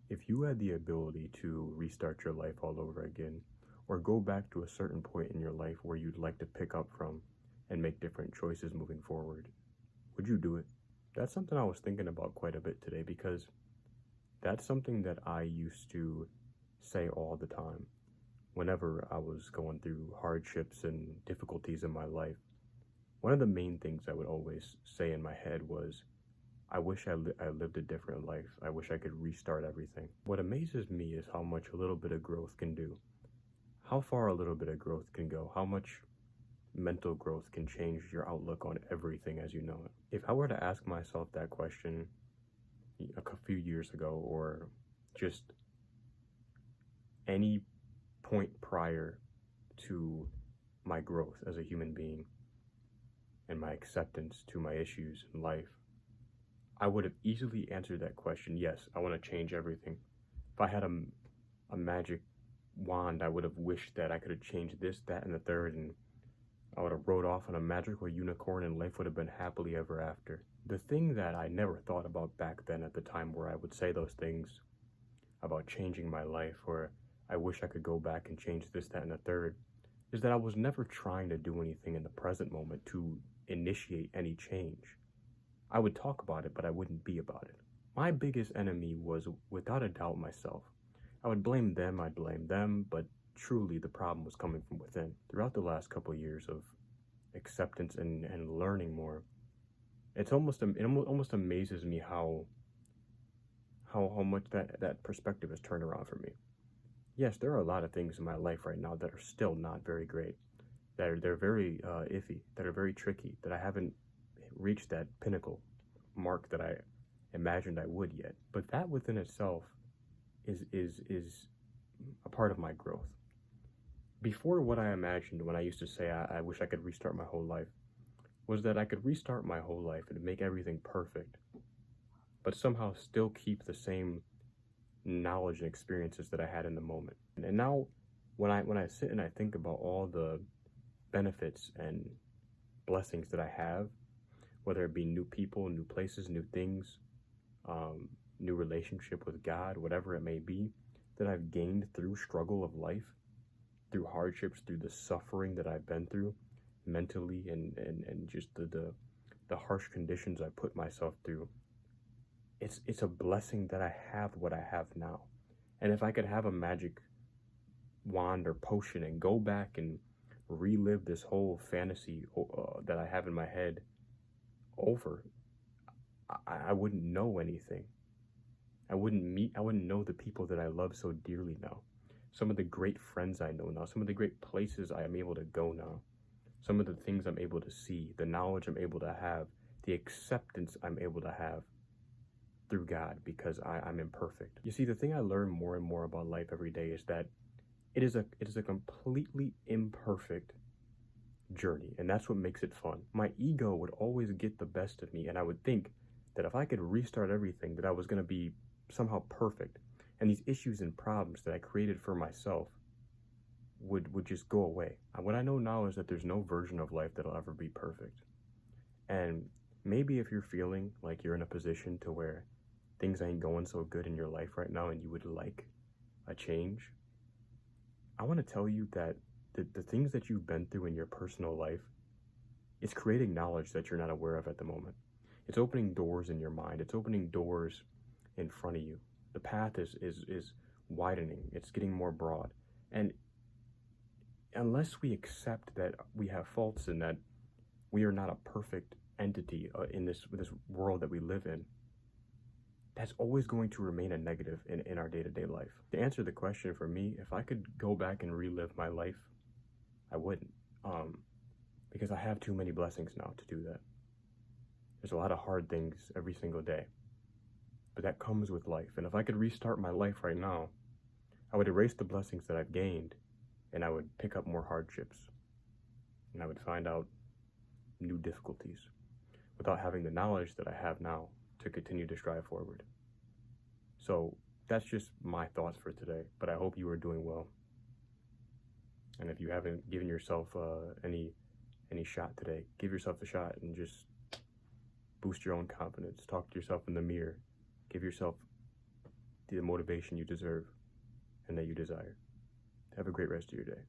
If you had the ability to restart your life all over again, or go back to a certain point in your life where you'd like to pick up from and make different choices moving forward, would you do it? That's something I was thinking about quite a bit today because that's something that I used to say all the time whenever I was going through hardships and difficulties in my life. One of the main things I would always say in my head was, I wish I lived a different life. I wish I could restart everything. What amazes me is how much a little bit of growth can do. How far a little bit of growth can go. How much mental growth can change your outlook on everything as you know it. If I were to ask myself that question a few years ago, or just any point prior to my growth as a human being and my acceptance to my issues in life, I would have easily answered that question. Yes, I want to change everything. If I had a magic wand, I would have wished that I could have changed this, that, and the third, and I would have rode off on a magical unicorn and life would have been happily ever after. The thing that I never thought about back then at the time where I would say those things about changing my life, or I wish I could go back and change this, that, and the third, is that I was never trying to do anything in the present moment to initiate any change. I would talk about it, but I wouldn't be about it. My biggest enemy was, without a doubt, myself. I would blame them, I'd blame them, but truly the problem was coming from within. Throughout the last couple of years of acceptance and learning more, it almost amazes me how much that perspective has turned around for me. Yes, there are a lot of things in my life right now that are still not very great, they're very iffy, that are very tricky, that I haven't reached that pinnacle mark that I imagined I would yet. But that within itself is a part of my growth. Before, what I imagined when I used to say I wish I could restart my whole life was that I could restart my whole life and make everything perfect, but somehow still keep the same knowledge and experiences that I had in the moment. And now when I sit and I think about all the benefits and blessings that I have, whether it be new people, new places, new things, new relationship with God, whatever it may be, that I've gained through struggle of life, through hardships, through the suffering that I've been through mentally, and just the harsh conditions I put myself through. It's a blessing that I have what I have now. And if I could have a magic wand or potion and go back and relive this whole fantasy that I have in my head over, I wouldn't know anything. I wouldn't know the people that I love so dearly now. Some of the great friends I know now, some of the great places I am able to go now, some of the things I'm able to see, the knowledge I'm able to have, the acceptance I'm able to have through God, because I'm imperfect. You see, the thing I learn more and more about life every day is that it is a completely imperfect journey, and that's what makes it fun. My ego would always get the best of me, and I would think that if I could restart everything, that I was going to be somehow perfect, and these issues and problems that I created for myself would just go away. And what I know now is that there's no version of life that'll ever be perfect. And maybe if you're feeling like you're in a position to where things ain't going so good in your life right now and you would like a change, I want to tell you that the things that you've been through in your personal life is creating knowledge that you're not aware of at the moment. It's opening doors in your mind. It's opening doors in front of you. The path is widening. It's getting more broad. And unless we accept that we have faults and that we are not a perfect entity in this world that we live in, that's always going to remain a negative in our day-to-day life. To answer the question, for me, if I could go back and relive my life, I wouldn't, because I have too many blessings now to do that. There's a lot of hard things every single day, but that comes with life. And if I could restart my life right now, I would erase the blessings that I've gained, and I would pick up more hardships, and I would find out new difficulties without having the knowledge that I have now to continue to strive forward. So that's just my thoughts for today, but I hope you are doing well. And if you haven't given yourself any shot today, give yourself a shot and just boost your own confidence. Talk to yourself in the mirror. Give yourself the motivation you deserve and that you desire. Have a great rest of your day.